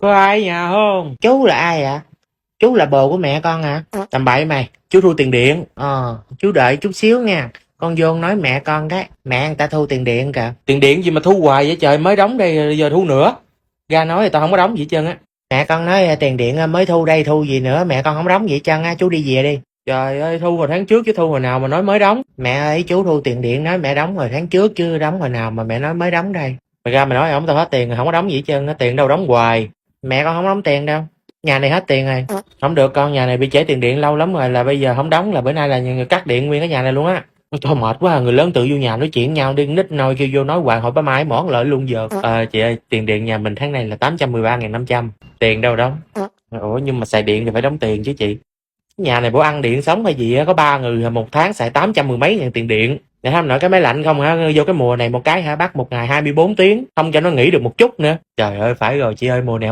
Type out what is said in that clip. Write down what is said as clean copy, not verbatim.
Có ai ở nhà không? Chú là ai ạ? Chú là bồ của mẹ con hả? Tầm bậy mày, chú thu tiền điện. Chú đợi chút xíu nha. Con vô nói mẹ con cái, mẹ người ta thu tiền điện kìa. Tiền điện gì mà thu hoài vậy trời, mới đóng đây giờ thu nữa. Ra nói thì tao không có đóng gì hết trơn á. Mẹ con nói tiền điện mới thu đây thu gì nữa, mẹ con không đóng gì hết trơn á, chú đi về đi. Trời ơi, thu hồi tháng trước chứ thu hồi nào mà nói mới đóng. Mẹ ơi, chú thu tiền điện nói mẹ đóng hồi tháng trước chứ đóng hồi nào mà mẹ nói mới đóng đây. Mày ra mày nói ổng tao hết tiền rồi, không có đóng gì hết trơn á, tiền đâu đóng hoài. Mẹ con không đóng tiền đâu. Nhà này hết tiền rồi. Không được con, nhà này bị trễ tiền điện lâu lắm rồi, là bây giờ không đóng là bữa nay là người cắt điện nguyên cái nhà này luôn á. Thôi mệt quá, người lớn tự vô nhà nói chuyện nhau đi, nít nôi kêu vô nói hoài hồi ba mai món lợi luôn giờ. Chị ơi, tiền điện nhà mình tháng này là 813.500. Tiền đâu đóng? Ủa nhưng mà xài điện thì phải đóng tiền chứ chị. Nhà này bữa ăn điện sống hay gì á, có 3 người một tháng xài 810 mấy ngàn tiền điện. Để không nói cái máy lạnh không hả, vô cái mùa này một cái hả, bắt một ngày 24 tiếng, không cho nó nghỉ được một chút nữa. Trời ơi phải rồi chị ơi, mùa này